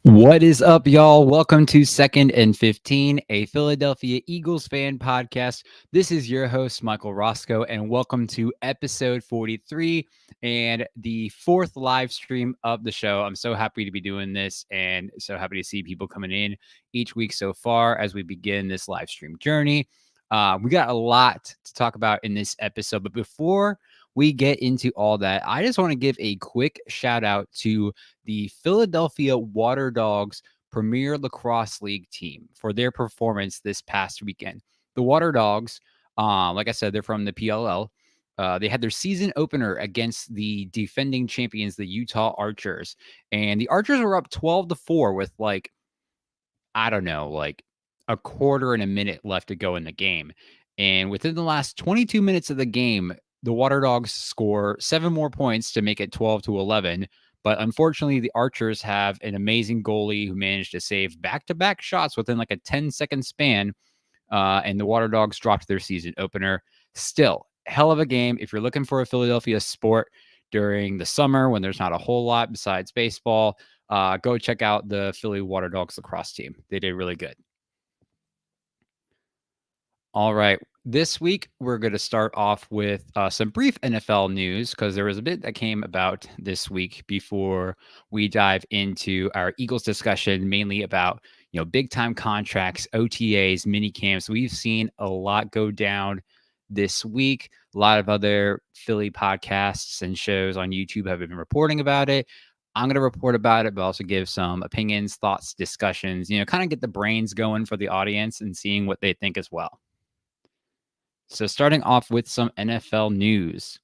What is up, y'all? Welcome to Second and 15, a Philadelphia Eagles fan podcast. This is your host, Michael Roscoe, and welcome to episode 43 and the fourth live stream of the show. I'm so happy to be doing this and so happy to see people coming in each week so far as we begin this live stream journey. We got a lot to talk about in this episode, but before we get into all that, I just want to give a quick shout out to the Philadelphia Water Dogs Premier Lacrosse League team for their performance this past weekend. The Water Dogs, like I said, they're from the PLL. They had their season opener against the defending champions, the Utah Archers, and the Archers were up 12-4 with a quarter and a minute left to go in the game. And within the last 22 minutes of the game, the Water Dogs score 7 more points to make it 12-11. But unfortunately, the Archers have an amazing goalie who managed to save back-to-back shots within like a 10-second span. And the Water Dogs dropped their season opener. Still, hell of a game. If you're looking for a Philadelphia sport during the summer when there's not a whole lot besides baseball, go check out the Philly Water Dogs lacrosse team. They did really good. All right. This week, we're going to start off with some brief NFL news because there was a bit that came about this week before we dive into our Eagles discussion, mainly about, big time contracts, OTAs, mini camps. We've seen a lot go down this week. A lot of other Philly podcasts and shows on YouTube have been reporting about it. I'm going to report about it, but also give some opinions, thoughts, discussions, kind of get the brains going for the audience and seeing what they think as well. So starting off with some NFL news.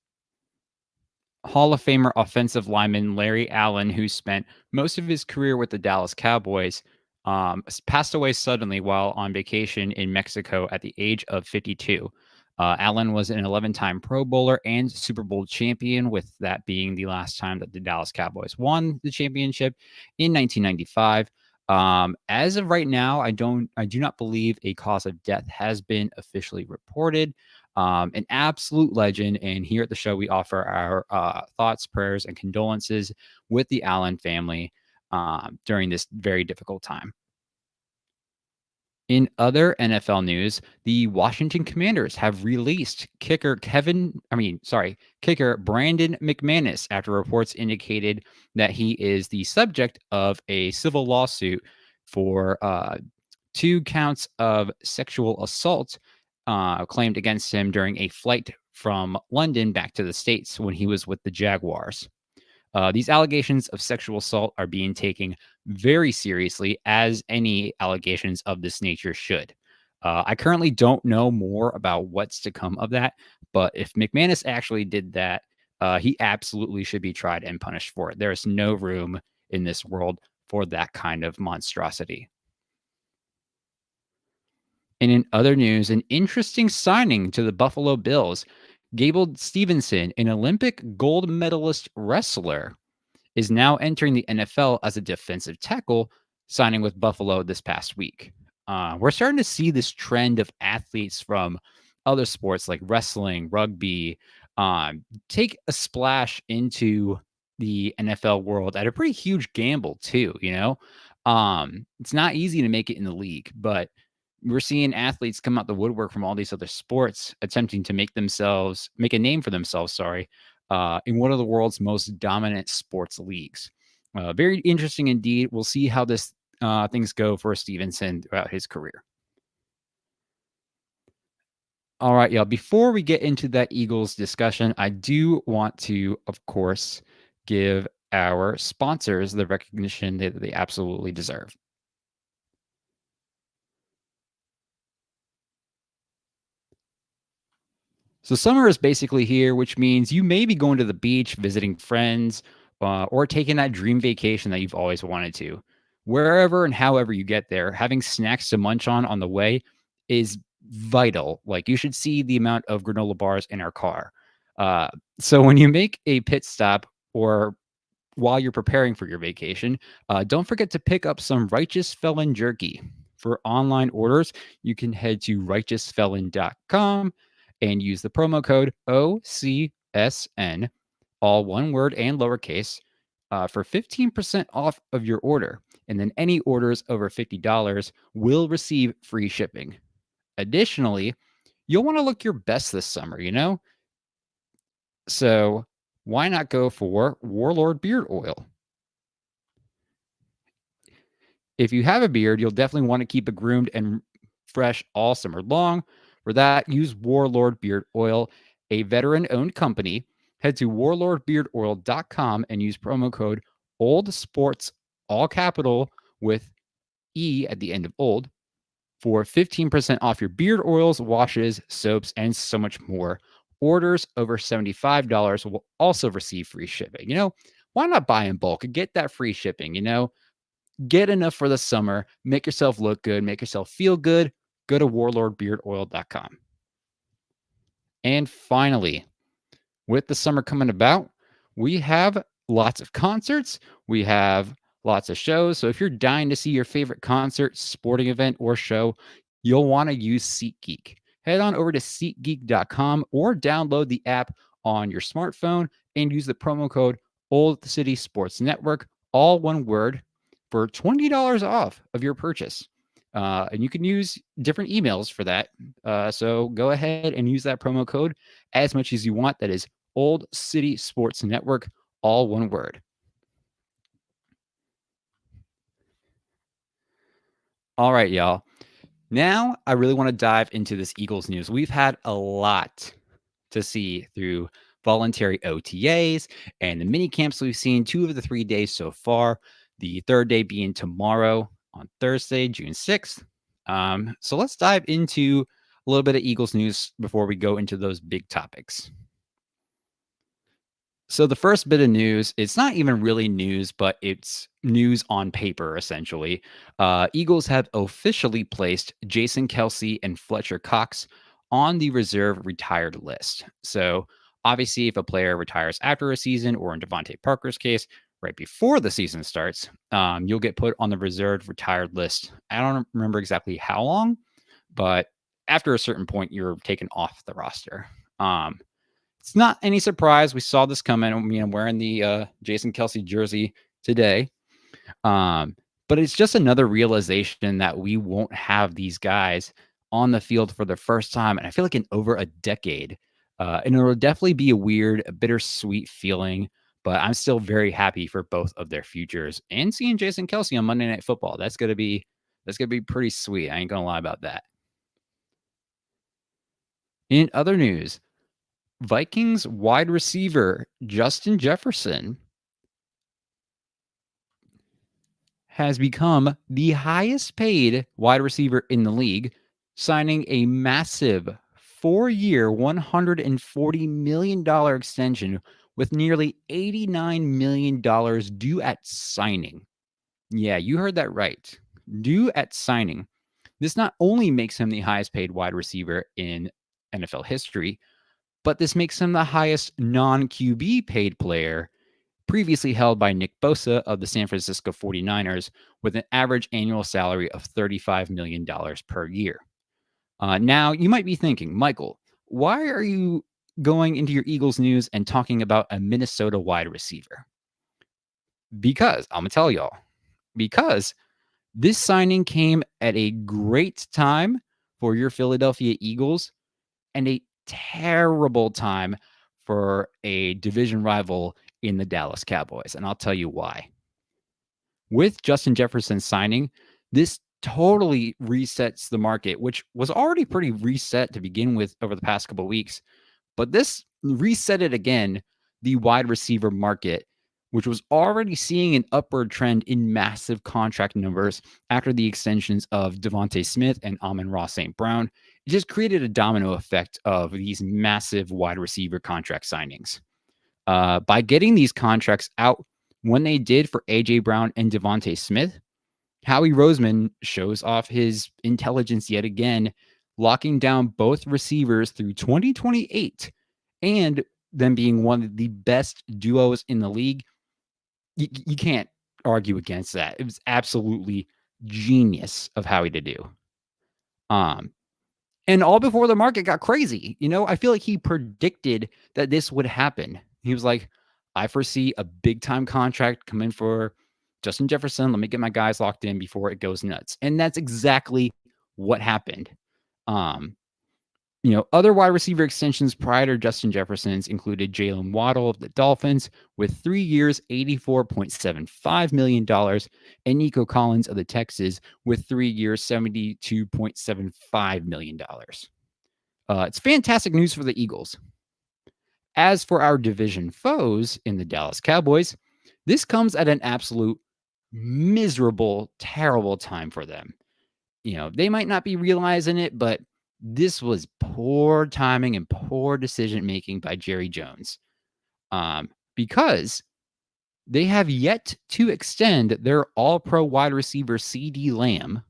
Hall of Famer offensive lineman Larry Allen, who spent most of his career with the Dallas Cowboys, passed away suddenly while on vacation in Mexico at the age of 52. Allen was an 11-time Pro Bowler and Super Bowl champion, with that being the last time that the Dallas Cowboys won the championship in 1995. As of right now, I do not believe a cause of death has been officially reported. An absolute legend. And here at the show, we offer our thoughts, prayers, and condolences with the Allen family during this very difficult time. In other NFL news, the Washington Commanders have released kicker Brandon McManus after reports indicated that he is the subject of a civil lawsuit for 2 counts of sexual assault claimed against him during a flight from London back to the States when he was with the Jaguars. These allegations of sexual assault are being taken very seriously, as any allegations of this nature should. I currently don't know more about what's to come of that, but if McManus actually did that, he absolutely should be tried and punished for it. There is no room in this world for that kind of monstrosity. And in other news, an interesting signing to the Buffalo Bills. Gable Stevenson, an Olympic gold medalist wrestler, is now entering the NFL as a defensive tackle, signing with Buffalo this past week. We're starting to see this trend of athletes from other sports like wrestling, rugby, take a splash into the NFL world at a pretty huge gamble too. It's not easy to make it in the league, but we're seeing athletes come out the woodwork from all these other sports attempting to make a name for themselves, in one of the world's most dominant sports leagues. Very interesting indeed. We'll see how things go for Stevenson throughout his career. All right, y'all. Before we get into that Eagles discussion, I do want to, of course, give our sponsors the recognition that they absolutely deserve. So summer is basically here, which means you may be going to the beach, visiting friends, or taking that dream vacation that you've always wanted to. Wherever and however you get there, having snacks to munch on the way is vital. Like you should see the amount of granola bars in our car. Uh, so when you make a pit stop or while you're preparing for your vacation, don't forget to pick up some Righteous Felon jerky. For online orders, you can head to righteousfelon.com and use the promo code OCSN, all one word and lowercase, for 15% off of your order. And then any orders over $50 will receive free shipping. Additionally, you'll want to look your best this summer, you know? So why not go for Warlord Beard Oil? If you have a beard, you'll definitely want to keep it groomed and fresh all summer long. For that, use Warlord Beard Oil, a veteran owned company. Head to warlordbeardoil.com and use promo code Old Sports, all capital with E at the end of old, for 15% off your beard oils, washes, soaps, and so much more. Orders over $75 will also receive free shipping. Why not buy in bulk and get that free shipping? Get enough for the summer, make yourself look good, make yourself feel good. Go to warlordbeardoil.com. And finally, with the summer coming about, we have lots of concerts, we have lots of shows. So if you're dying to see your favorite concert, sporting event, or show, you'll want to use SeatGeek. Head on over to SeatGeek.com or download the app on your smartphone and use the promo code Old City Sports Network, all one word, for $20 off of your purchase. And you can use different emails for that. So go ahead and use that promo code as much as you want. That is Old City Sports Network, all one word. All right, y'all. Now I really want to dive into this Eagles news. We've had a lot to see through voluntary OTAs and the mini camps we've seen 2 of the 3 days so far. The third day being tomorrow on Thursday, June 6th. So let's dive into a little bit of Eagles news before we go into those big topics. So the first bit of news, it's not even really news, but it's news on paper, essentially. Eagles have officially placed Jason Kelsey and Fletcher Cox on the reserve retired list. So obviously, if a player retires after a season, or in Devontae Parker's case, right before the season starts, you'll get put on the reserved retired list. I don't remember exactly how long, but after a certain point, you're taken off the roster. It's not any surprise. We saw this coming. I mean, I'm wearing the Jason Kelsey jersey today. But it's just another realization that we won't have these guys on the field for the first time. And I feel like in over a decade. And it'll definitely be a weird, a bittersweet feeling. But I'm still very happy for both of their futures. And seeing Jason Kelsey on Monday Night Football. That's gonna be pretty sweet. I ain't gonna lie about that. In other news, Vikings wide receiver Justin Jefferson has become the highest paid wide receiver in the league, signing a massive 4-year, $140 million extension with nearly $89 million due at signing. Yeah, you heard that right. Due at signing. This not only makes him the highest paid wide receiver in NFL history, but this makes him the highest non QB paid player previously held by Nick Bosa of the San Francisco 49ers with an average annual salary of $35 million per year. Now, you might be thinking, Michael, why are you going into your Eagles news and talking about a Minnesota wide receiver? Because I'm going to tell y'all, because this signing came at a great time for your Philadelphia Eagles and a terrible time for a division rival in the Dallas Cowboys. And I'll tell you why. With Justin Jefferson signing, this totally resets the market, which was already pretty reset to begin with over the past couple of weeks. But this reset it again, the wide receiver market, which was already seeing an upward trend in massive contract numbers after the extensions of Devontae Smith and Amon-Ra St. Brown. It just created a domino effect of these massive wide receiver contract signings. By getting these contracts out when they did for A.J. Brown and Devontae Smith, Howie Roseman shows off his intelligence yet again, locking down both receivers through 2028 and them being one of the best duos in the league. You can't argue against that. It was absolutely genius of Howie to do. And all before the market got crazy. I feel like he predicted that this would happen. He was like, I foresee a big time contract coming for Justin Jefferson. Let me get my guys locked in before it goes nuts. And that's exactly what happened. Other wide receiver extensions prior to Justin Jefferson's included Jalen Waddle of the Dolphins with 3 years, $84.75 million, and Nico Collins of the Texans with 3 years, $72.75 million. It's fantastic news for the Eagles. As for our division foes in the Dallas Cowboys, this comes at an absolute miserable, terrible time for them. They might not be realizing it, but this was poor timing and poor decision-making by Jerry Jones. Because they have yet to extend their all-pro wide receiver CeeDee Lamb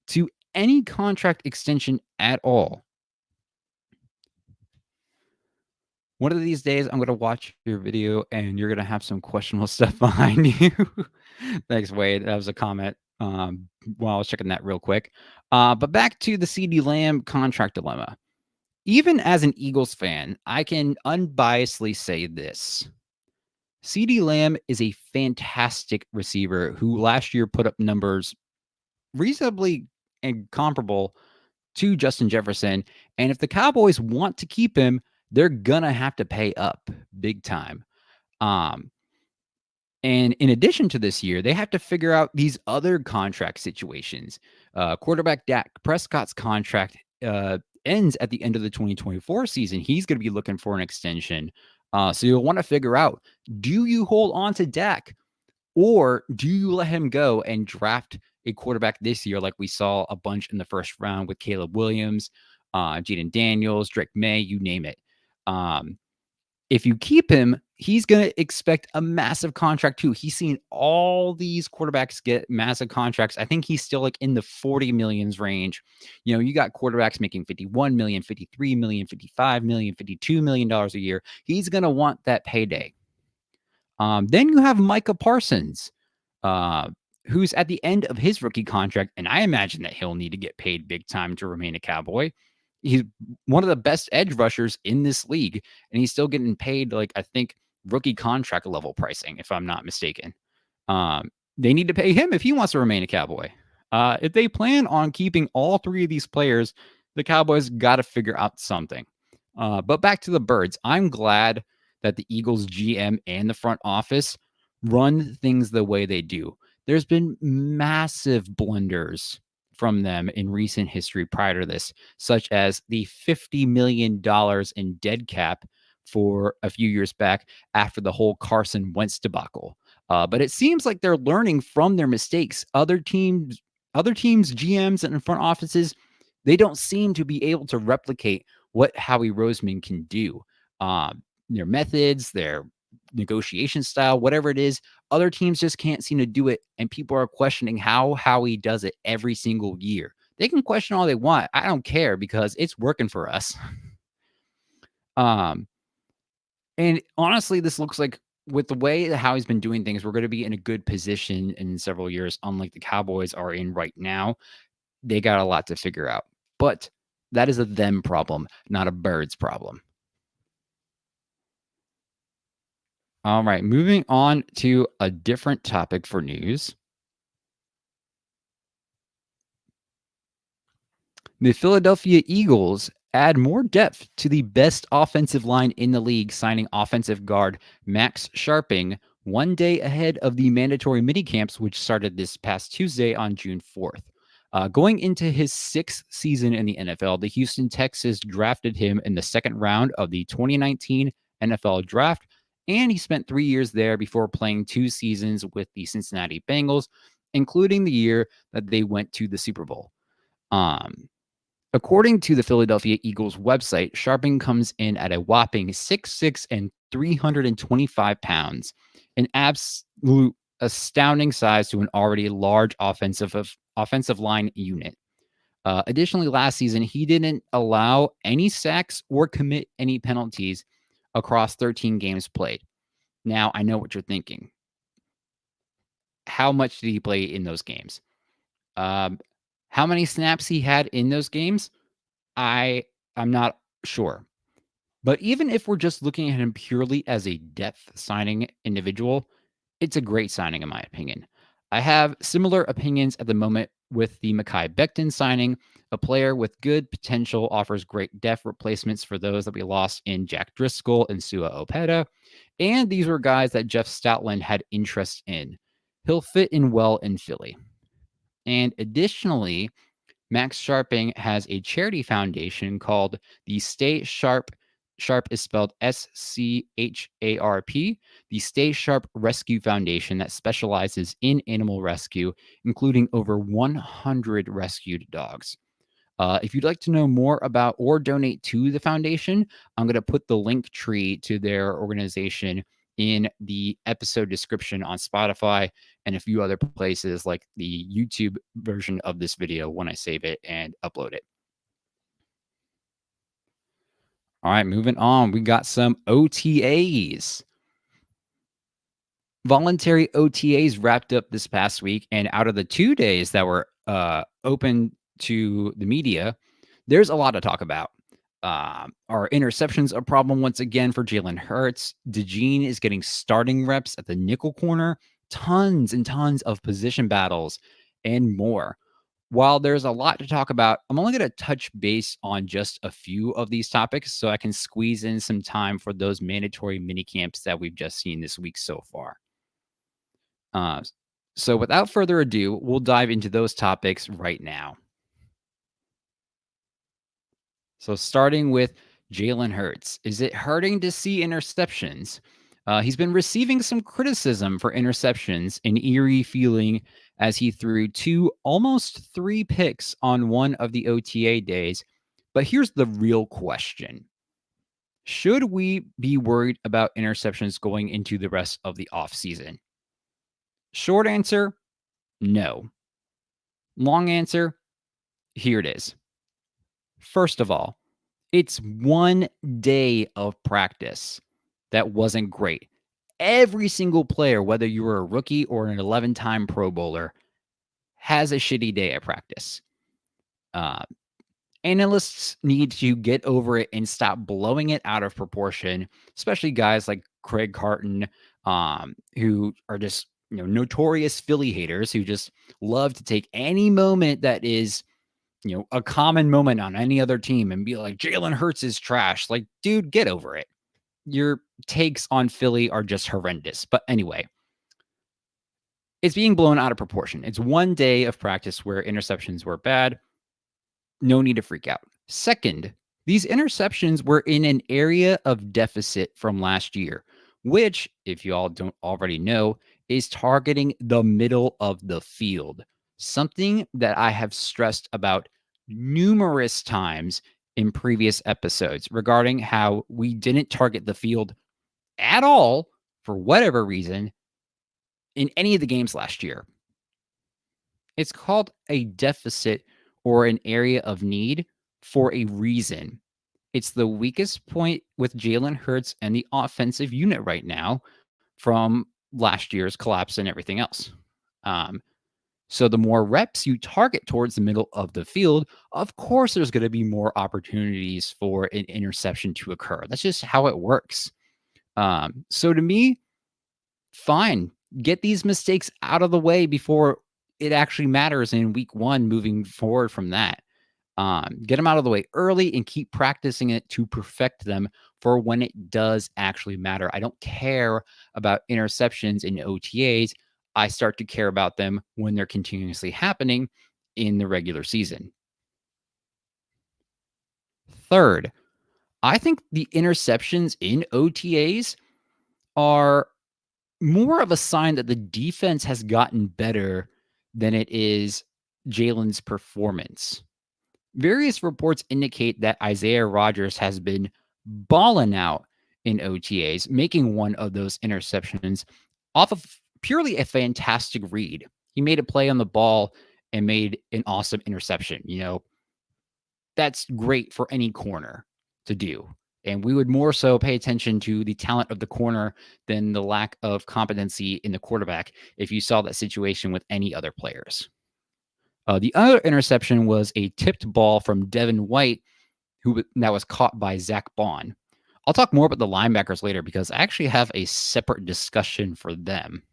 to any contract extension at all. One of these days, I'm going to watch your video and you're going to have some questionable stuff behind you. Thanks, Wade. That was a comment while I was checking that real quick. But back to the CeeDee Lamb contract dilemma. Even as an Eagles fan, I can unbiasedly say this. CeeDee Lamb is a fantastic receiver who last year put up numbers reasonably and comparable to Justin Jefferson. And if the Cowboys want to keep him, they're going to have to pay up big time. And in addition to this year, they have to figure out these other contract situations. Quarterback Dak Prescott's contract ends at the end of the 2024 season. He's going to be looking for an extension. So you'll want to figure out, do you hold on to Dak or do you let him go and draft a quarterback this year like we saw a bunch in the first round with Caleb Williams, Jaden Daniels, Drake May, you name it. If you keep him, he's going to expect a massive contract too. He's seen all these quarterbacks get massive contracts. I think he's still like in the 40 millions range. You got quarterbacks making 51 million, 53 million, 55 million, $52 million a year. He's going to want that payday. Then you have Micah Parsons, who's at the end of his rookie contract. And I imagine that he'll need to get paid big time to remain a Cowboy. He's one of the best edge rushers in this league, and he's still getting paid, like, I think, rookie contract level pricing, if I'm not mistaken. They need to pay him if he wants to remain a Cowboy. If they plan on keeping all three of these players, the Cowboys got to figure out something. But back to the Birds. I'm glad that the Eagles GM and the front office run things the way they do. There's been massive blunders from them in recent history prior to this, such as the $50 million in dead cap for a few years back after the whole Carson Wentz debacle. But it seems like they're learning from their mistakes. Other teams, GMs and front offices, they don't seem to be able to replicate what Howie Roseman can do. Their methods, their negotiation style, whatever it is, other teams just can't seem to do it. And people are questioning how Howie does it every single year. They can question all they want. I don't care because it's working for us. And honestly, this looks like with the way that Howie's been doing things, we're going to be in a good position in several years, unlike the Cowboys are in right now. They got a lot to figure out. But that is a them problem, not a Birds problem. All right, moving on to a different topic for news. The Philadelphia Eagles add more depth to the best offensive line in the league, signing offensive guard Max Sharping 1 day ahead of the mandatory minicamps, which started this past Tuesday on June 4th. Going into his sixth season in the NFL, the Houston Texans drafted him in the second round of the 2019 NFL draft, and he spent 3 years there before playing 2 seasons with the Cincinnati Bengals, including the year that they went to the Super Bowl. Um, According to the Philadelphia Eagles website, Sharping comes in at a whopping 6'6" and 325 pounds, an absolute astounding size to an already large offensive line unit. Additionally, last season, he didn't allow any sacks or commit any penalties across 13 games played. Now, I know what you're thinking. How much did he play in those games? Um, how many snaps he had in those games? I'm not sure. But even if we're just looking at him purely as a depth signing individual, it's a great signing, in my opinion. I have similar opinions at the moment with the Mekhi Becton signing. A player with good potential offers great depth replacements for those that we lost in Jack Driscoll and Sua Opeta. And these were guys that Jeff Stoutland had interest in. He'll fit in well in Philly. And additionally, Max Sharping has a charity foundation called the Stay Sharp. Sharp is spelled SCHARP, the Stay Sharp Rescue Foundation that specializes in animal rescue, including over 100 rescued dogs. If you'd like to know more about or donate to the foundation, I'm going to put the link tree to their organization in the episode description on Spotify and a few other places like the YouTube version of this video when I save it and upload it. All right, moving on. We got some OTAs. Voluntary OTAs wrapped up this past week, and out of the 2 days that were open to the media, there's a lot to talk about. Are interceptions a problem once again for Jalen Hurts? DeJean is getting starting reps at the nickel corner, tons and tons of position battles, and more. While there's a lot to talk about, I'm only going to touch base on just a few of these topics so I can squeeze in some time for those mandatory mini camps that we've just seen this week so far. So without further ado, we'll dive into those topics right now. So starting with Jalen Hurts, is it hurting to see interceptions? He's been receiving some criticism for interceptions, an eerie feeling as he threw almost 3 picks on one of the OTA days. But here's the real question. Should we be worried about interceptions going into the rest of the offseason? Short answer, no. Long answer, here it is. First of all, it's 1 day of practice that wasn't great. Every single player, whether you were a rookie or an 11-time Pro Bowler, has a shitty day at practice. Analysts need to get over it and stop blowing it out of proportion, especially guys like Craig Carton, who are just notorious Philly haters who just love to take any moment that is a common moment on any other team and be like, Jalen Hurts is trash. Like, dude, get over it. Your takes on Philly are just horrendous. But anyway, it's being blown out of proportion. It's 1 day of practice where interceptions were bad. No need to freak out. Second, these interceptions were in an area of deficit from last year, which, if you all don't already know, is targeting the middle of the field. Something that I have stressed about numerous times in previous episodes regarding how we didn't target the field at all for whatever reason in any of the games last year. It's called a deficit or an area of need for a reason. It's the weakest point with Jalen Hurts and the offensive unit right now from last year's collapse and everything else. So the more reps you target towards the middle of the field, of course, there's going to be more opportunities for an interception to occur. That's just how it works. So to me, fine. Get these mistakes out of the way before it actually matters in week 1 moving forward from that. Get them out of the way early and keep practicing it to perfect them for when it does actually matter. I don't care about interceptions in OTAs. I start to care about them when they're continuously happening in the regular season. Third, I think the interceptions in OTAs are more of a sign that the defense has gotten better than it is Jalen's performance. Various reports indicate that Isaiah Rodgers has been balling out in OTAs, making one of those interceptions off of purely a fantastic read. He made a play on the ball and made an awesome interception. That's great for any corner to do. And we would more so pay attention to the talent of the corner than the lack of competency in the quarterback if you saw that situation with any other players. The other interception was a tipped ball from Devin White, that was caught by Zach Bond. I'll talk more about the linebackers later because I actually have a separate discussion for them.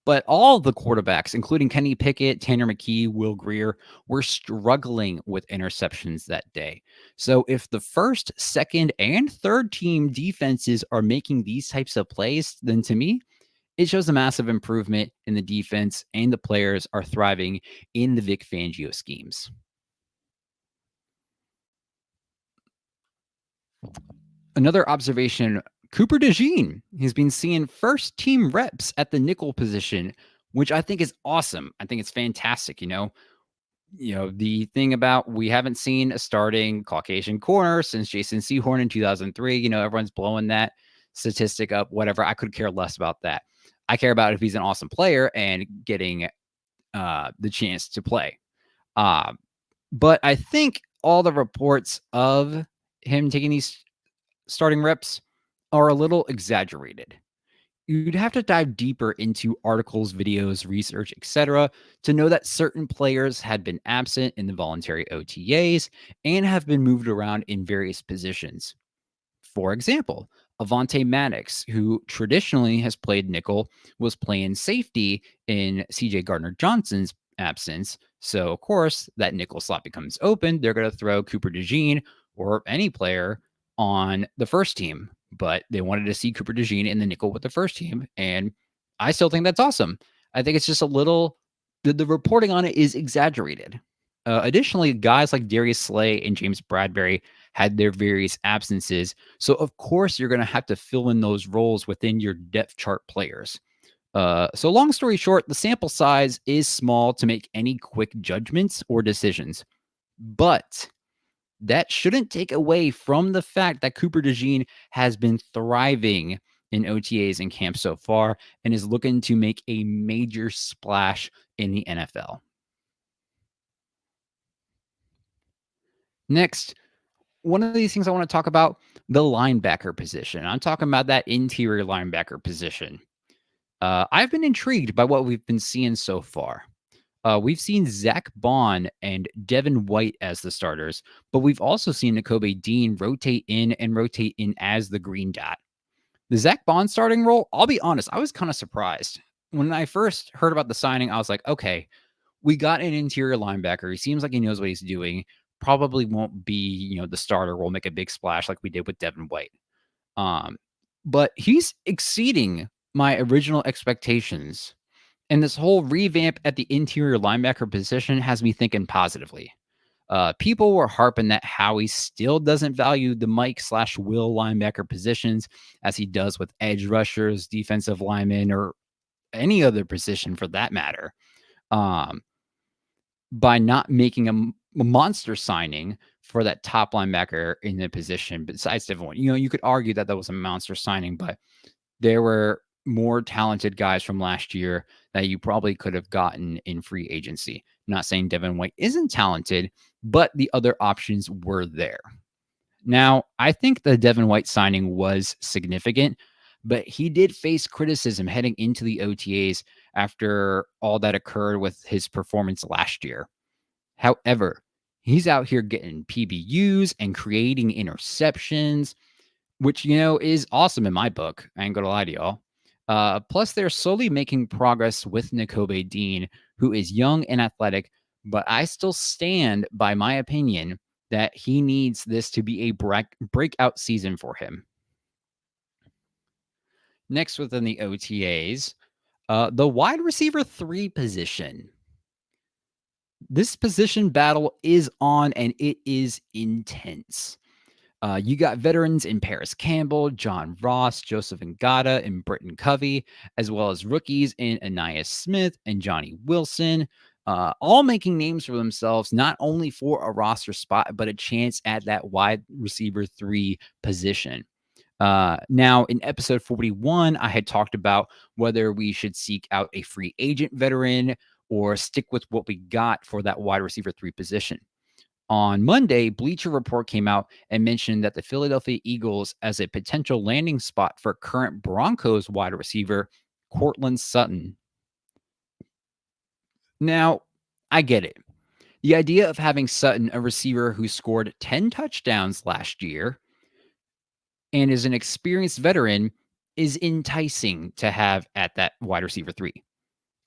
But all of the quarterbacks, including Kenny Pickett, Tanner McKee, Will Grier, were struggling with interceptions that day. So if the first, second, and third team defenses are making these types of plays, then to me, it shows a massive improvement in the defense and the players are thriving in the Vic Fangio schemes. Another observation, Cooper DeJean has been seeing first team reps at the nickel position, which I think is awesome. I think it's fantastic. The thing about we haven't seen a starting Caucasian corner since Jason Sehorn in 2003. Everyone's blowing that statistic up, whatever. I could care less about that. I care about if he's an awesome player and getting the chance to play. But I think all the reports of him taking these starting reps are a little exaggerated. You'd have to dive deeper into articles, videos, research, etc., to know that certain players had been absent in the voluntary OTAs and have been moved around in various positions. For example, Avante Maddox, who traditionally has played nickel, was playing safety in CJ Gardner Johnson's absence. So, of course, that nickel slot becomes open. They're going to throw Cooper DeJean or any player on the first team. But they wanted to see Cooper DeJean in the nickel with the first team. And I still think that's awesome. I think it's just a little, the reporting on it is exaggerated. Additionally, guys like Darius Slay and James Bradbury had their various absences. So, of course, you're going to have to fill in those roles within your depth chart players. So, long story short, the sample size is small to make any quick judgments or decisions. But that shouldn't take away from the fact that Cooper DeJean has been thriving in OTAs and camp so far and is looking to make a major splash in the NFL. Next, one of these things I want to talk about, the linebacker position. I'm talking about that interior linebacker position. I've been intrigued by what we've been seeing so far. We've seen Zach Bond and Devin White as the starters, but we've also seen Nakobe Dean rotate in as the green dot. The Zach Bond starting role, I'll be honest, I was kind of surprised. When I first heard about the signing, I was like, okay, we got an interior linebacker. He seems like he knows what he's doing. Probably won't be, the starter. We'll make a big splash like we did with Devin White. But he's exceeding my original expectations. And this whole revamp at the interior linebacker position has me thinking positively. People were harping that Howie still doesn't value the Mike/Will linebacker positions as he does with edge rushers, defensive linemen, or any other position for that matter. By not making a monster signing for that top linebacker in the position, besides Devin White. You could argue that that was a monster signing, but there were more talented guys from last year that you probably could have gotten in free agency. Not saying Devin White isn't talented, but the other options were there. Now, I think the Devin White signing was significant, but he did face criticism heading into the OTAs after all that occurred with his performance last year. However, he's out here getting PBUs and creating interceptions, which, is awesome in my book. I ain't going to lie to y'all. Plus, they're slowly making progress with Nakobe Dean, who is young and athletic, but I still stand by my opinion that he needs this to be a breakout season for him. Next, within the OTAs, the wide receiver 3 position. This position battle is on and it is intense. You got veterans in Paris Campbell, John Ross, Joseph Ngata, and Britton Covey, as well as rookies in Anais Smith and Johnny Wilson, all making names for themselves, not only for a roster spot, but a chance at that wide receiver 3 position. Now, in episode 41, I had talked about whether we should seek out a free agent veteran or stick with what we got for that wide receiver 3 position. On Monday, Bleacher Report came out and mentioned that the Philadelphia Eagles as a potential landing spot for current Broncos wide receiver Courtland Sutton. Now, I get it. The idea of having Sutton, a receiver who scored 10 touchdowns last year and is an experienced veteran, is enticing to have at that wide receiver 3.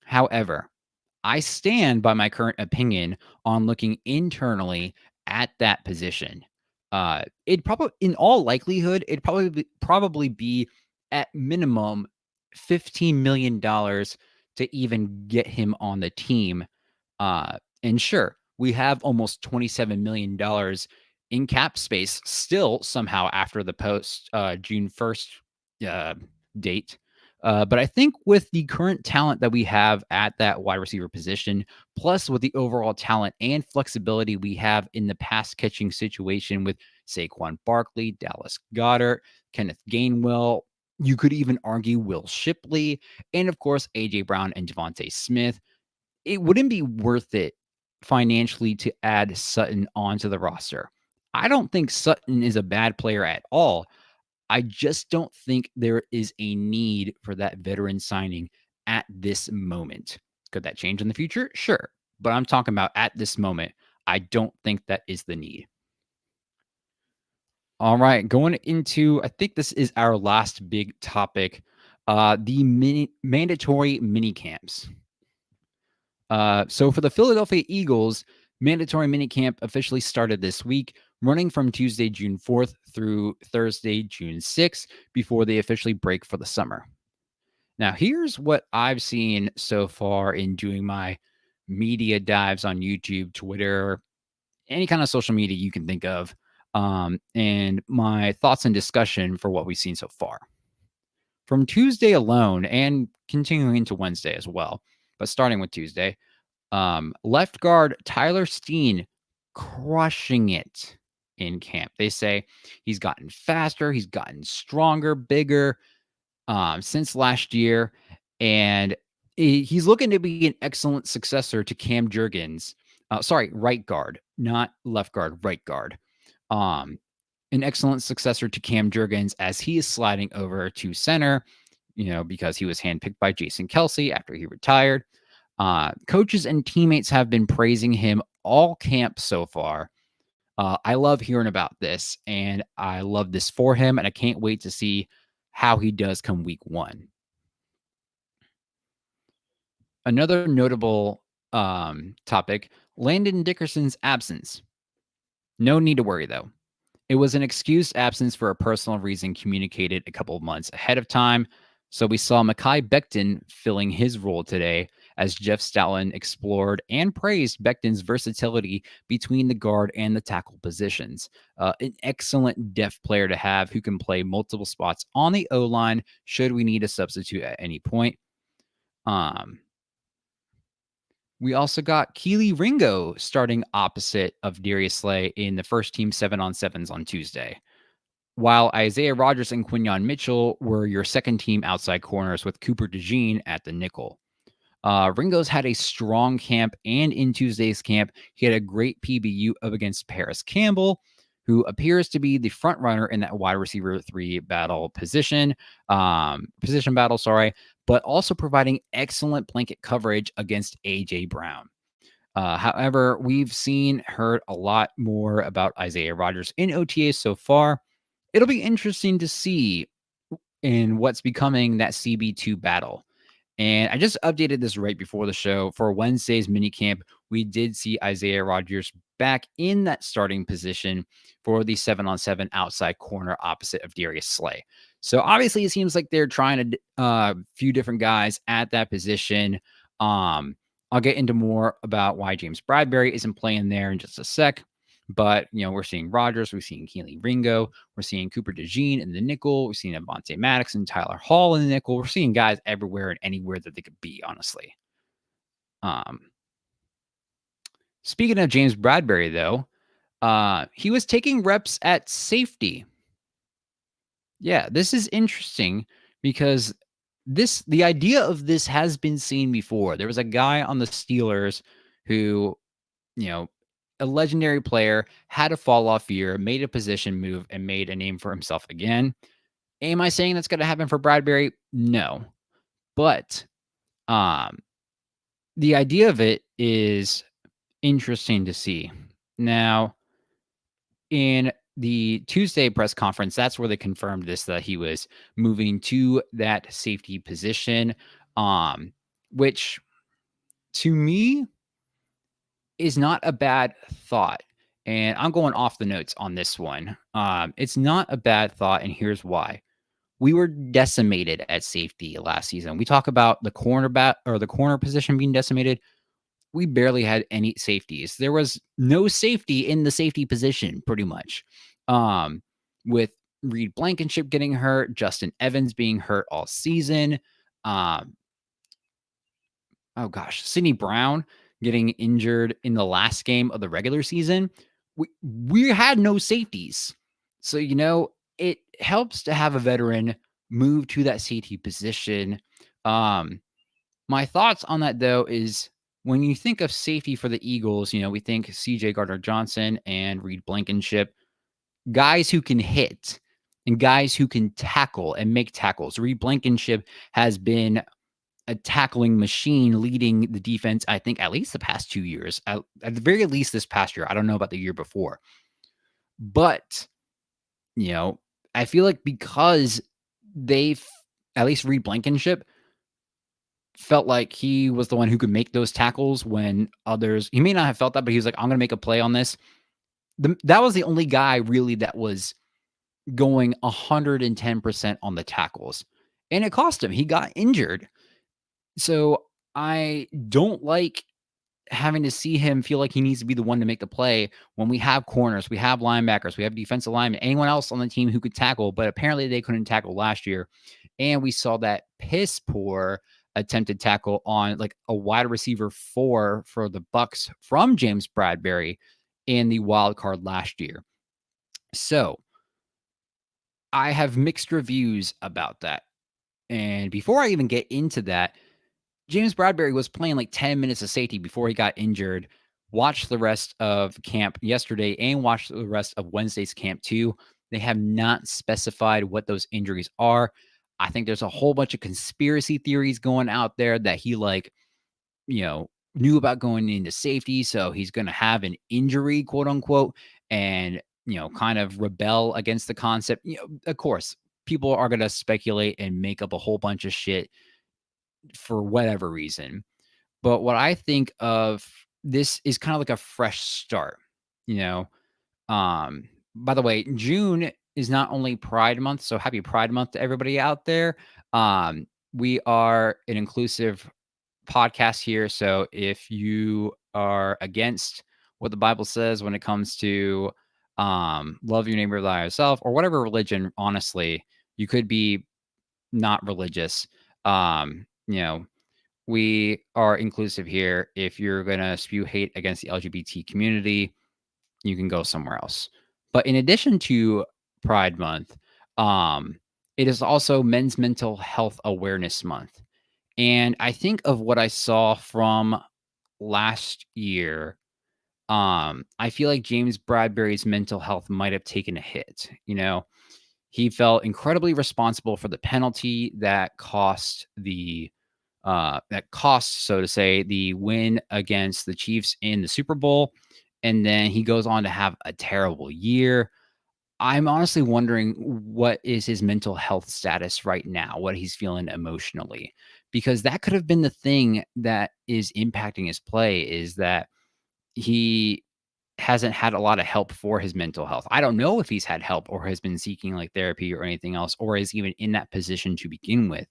However, I stand by my current opinion on looking internally at that position. It probably, in all likelihood, it'd probably be at minimum $15 million to even get him on the team. And sure, we have almost $27 million in cap space still somehow after the post June 1st date. But I think with the current talent that we have at that wide receiver position, plus with the overall talent and flexibility we have in the pass catching situation with Saquon Barkley, Dallas Goedert, Kenneth Gainwell, you could even argue Will Shipley, and of course, A.J. Brown and Devontae Smith, it wouldn't be worth it financially to add Sutton onto the roster. I don't think Sutton is a bad player at all. I just don't think there is a need for that veteran signing at this moment. Could that change in the future? Sure. But I'm talking about at this moment. I don't think that is the need. All right. Going into, I think this is our last big topic, the mandatory mini camps. So for the Philadelphia Eagles, mandatory minicamp officially started this week, running from Tuesday, June 4th through Thursday, June 6th, before they officially break for the summer. Now, here's what I've seen so far in doing my media dives on YouTube, Twitter, any kind of social media you can think of, and my thoughts and discussion for what we've seen so far. From Tuesday alone and continuing into Wednesday as well, but starting with Tuesday, left guard Tyler Steen crushing it in camp. They say he's gotten faster, he's gotten stronger, bigger since last year, and he's looking to be an excellent successor to Cam Jurgens. Sorry, right guard, not left guard, right guard. An excellent successor to Cam Jurgens as he is sliding over to center, because he was handpicked by Jason Kelsey after he retired. Coaches and teammates have been praising him all camp so far. I love hearing about this, and I love this for him, and I can't wait to see how he does come week 1. Another notable topic, Landon Dickerson's absence. No need to worry, though. It was an excused absence for a personal reason communicated a couple of months ahead of time. So we saw Mekhi Becton filling his role today as Jeff Stoutland explored and praised Becton's versatility between the guard and the tackle positions. An excellent depth player to have who can play multiple spots on the O-line should we need a substitute at any point. We also got Keely Ringo starting opposite of Darius Slay in the first team 7-on-7s on Tuesday, while Isaiah Rodgers and Quinyon Mitchell were your second team outside corners with Cooper DeJean at the nickel. Ringo's had a strong camp, and in Tuesday's camp, he had a great PBU up against Paris Campbell, who appears to be the front runner in that wide receiver 3 position battle, but also providing excellent blanket coverage against A.J. Brown. However, we've heard a lot more about Isaiah Rodgers in OTAs so far. It'll be interesting to see in what's becoming that CB2 battle. And I just updated this right before the show. For Wednesday's minicamp, we did see Isaiah Rodgers back in that starting position for the 7-on-7 outside corner opposite of Darius Slay. So obviously it seems like they're trying a few different guys at that position. I'll get into more about why James Bradberry isn't playing there in just a sec. But, we're seeing Rodgers, we're seeing Keely Ringo, we're seeing Cooper DeJean in the nickel, we're seeing Avonte Maddox and Tyler Hall in the nickel. We're seeing guys everywhere and anywhere that they could be, honestly. Speaking of James Bradberry, though, he was taking reps at safety. Yeah, this is interesting because the idea of this has been seen before. There was a guy on the Steelers who, you know, a legendary player, had a fall off year, made a position move, and made a name for himself again. Am I saying that's going to happen for Bradberry? No. But the idea of it is interesting to see. Now, in the Tuesday press conference, that's where they confirmed this, that he was moving to that safety position, which to me is not a bad thought. And I'm going off the notes on this one. It's not a bad thought, and here's why. We were decimated at safety last season. We talk about the cornerback or the corner position being decimated. We barely had any safeties. There was no safety in the safety position, pretty much. With Reed Blankenship getting hurt, Justin Evans being hurt all season. Sidney Brown getting injured in the last game of the regular season. We had no safeties. So, it helps to have a veteran move to that safety position. My thoughts on that, though, is when you think of safety for the Eagles, we think CJ Gardner-Johnson and Reed Blankenship, guys who can hit and guys who can tackle and make tackles. Reed Blankenship has been a tackling machine leading the defense, I think, at least the past 2 years. At the very least this past year. I don't know about the year before. But, I feel like because they've, at least Reed Blankenship, felt like he was the one who could make those tackles when others, he may not have felt that, but he was like, I'm going to make a play on this. That was the only guy really that was going 110% on the tackles. And it cost him. He got injured. So I don't like having to see him feel like he needs to be the one to make the play when we have corners, we have linebackers, we have defensive linemen, anyone else on the team who could tackle, but apparently they couldn't tackle last year. And we saw that piss poor attempted tackle on like a wide receiver 4 for the Bucks from James Bradberry in the wild card last year. So I have mixed reviews about that. And before I even get into that, James Bradberry was playing like 10 minutes of safety before he got injured. Watched the rest of camp yesterday and watched the rest of Wednesday's camp too. They have not specified what those injuries are. I think there's a whole bunch of conspiracy theories going out there that he knew about going into safety. So he's going to have an injury, quote unquote, and, kind of rebel against the concept. Of course, people are going to speculate and make up a whole bunch of shit for whatever reason. But what I think of this is kind of like a fresh start, by the way, June is not only Pride Month, so happy Pride Month to everybody out there. We are an inclusive podcast here, so if you are against what the Bible says when it comes to love your neighbor thy yourself or whatever religion, honestly, you could be not religious. We are inclusive here. If you're going to spew hate against the LGBT community, you can go somewhere else. But in addition to Pride Month, it is also Men's Mental Health Awareness Month. And I think of what I saw from last year. I feel like James Bradberry's mental health might have taken a hit. He felt incredibly responsible for the penalty that cost so to say, the win against the Chiefs in the Super Bowl. And then he goes on to have a terrible year. I'm honestly wondering what is his mental health status right now, what he's feeling emotionally, because that could have been the thing that is impacting his play, is that he hasn't had a lot of help for his mental health. I don't know if he's had help or has been seeking like therapy or anything else, or is even in that position to begin with.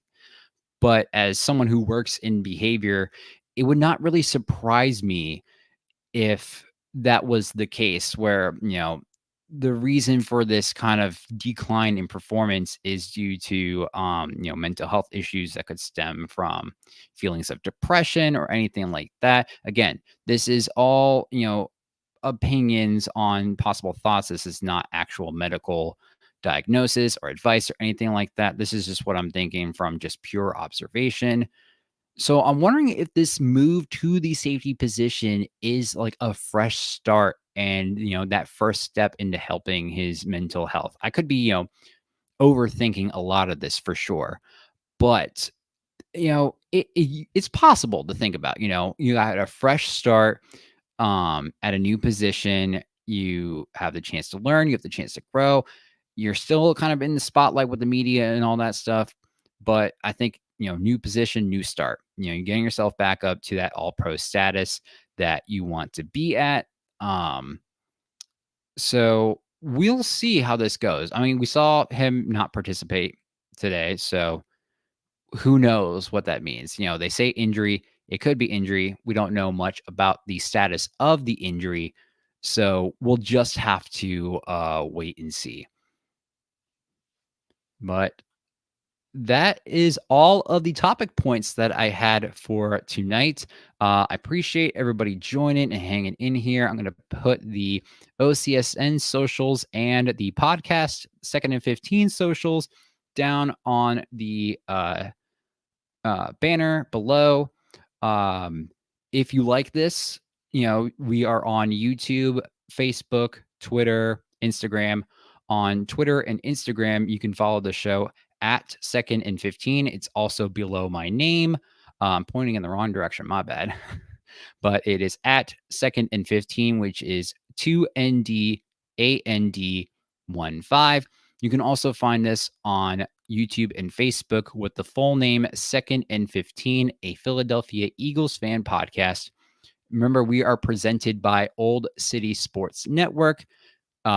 But as someone who works in behavior it would not really surprise me if that was the case where, the reason for this kind of decline in performance is due to, mental health issues that could stem from feelings of depression or anything like that. Again, this is all, opinions on possible thoughts. This is not actual medical diagnosis or advice or anything like that. This is just what I'm thinking from just pure observation. So I'm wondering if this move to the safety position is like a fresh start and, that first step into helping his mental health. I could be, overthinking a lot of this for sure, but it's possible to think about, you got a fresh start at a new position, you have the chance to learn, you have the chance to grow. You're still kind of in the spotlight with the media and all that stuff, but I think, new position, new start. You're getting yourself back up to that all pro status that you want to be at. Um, so we'll see how this goes. I mean, we saw him not participate today, so who knows what that means? They say injury, it could be injury. We don't know much about the status of the injury, so we'll just have to wait and see. But that is all of the topic points that I had for tonight. I appreciate everybody joining and hanging in here. I'm going to put the OCSN socials and the podcast Second and 15 socials down on the banner below. If you like this, we are on YouTube, Facebook, Twitter, Instagram. On Twitter and Instagram, you can follow the show at Second and 15. It's also below my name. Pointing in the wrong direction, my bad. But it is at Second and 15, which is 2NDAND15. You can also find this on YouTube and Facebook with the full name Second and 15, a Philadelphia Eagles fan podcast. Remember, we are presented by Old City Sports Network.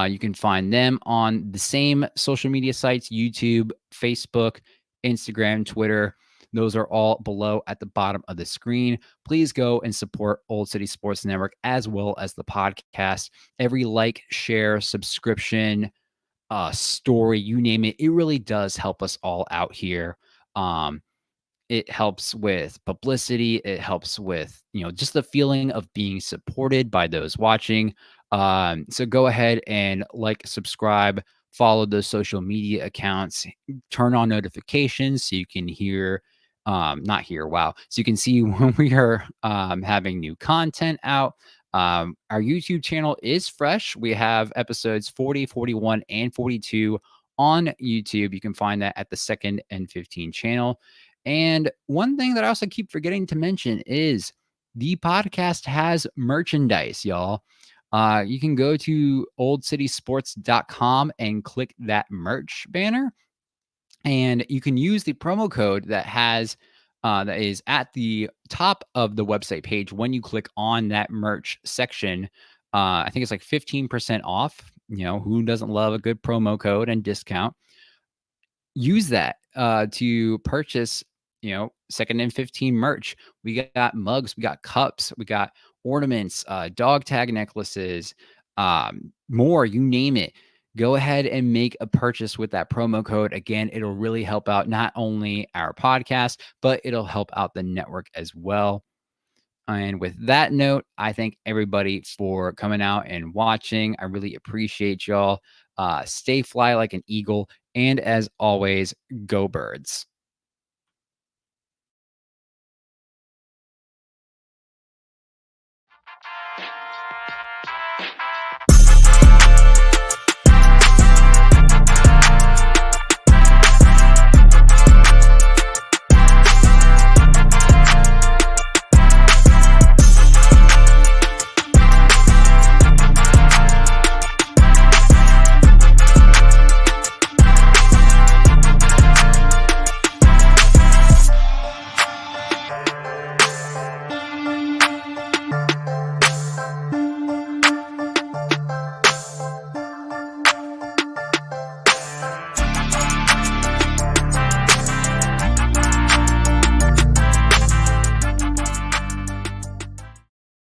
You can find them on the same social media sites: YouTube, Facebook, Instagram, Twitter. Those are all below at the bottom of the screen. Please go and support Old City Sports Network as well as the podcast. Every like, share, subscription, story, you name it, it really does help us all out here. It helps with publicity. It helps with, just the feeling of being supported by those watching. So go ahead and like, subscribe, follow those social media accounts, turn on notifications so you can hear, not hear, wow. So you can see when we are having new content out. Our YouTube channel is fresh. We have episodes 40, 41, and 42 on YouTube. You can find that at the Second and 15 channel. And one thing that I also keep forgetting to mention is the podcast has merchandise, y'all. You can go to oldcitysports.com and click that merch banner, and you can use the promo code that is at the top of the website page. When you click on that merch section, I think it's like 15% off. Who doesn't love a good promo code and discount? Use that to purchase, Second and 15 merch. We got mugs, we got cups, we got ornaments, dog tag necklaces, more, you name it. Go ahead and make a purchase with that promo code. Again, it'll really help out not only our podcast, but it'll help out the network as well. And with that note, I thank everybody for coming out and watching. I really appreciate y'all. Stay fly like an eagle. And as always, go birds.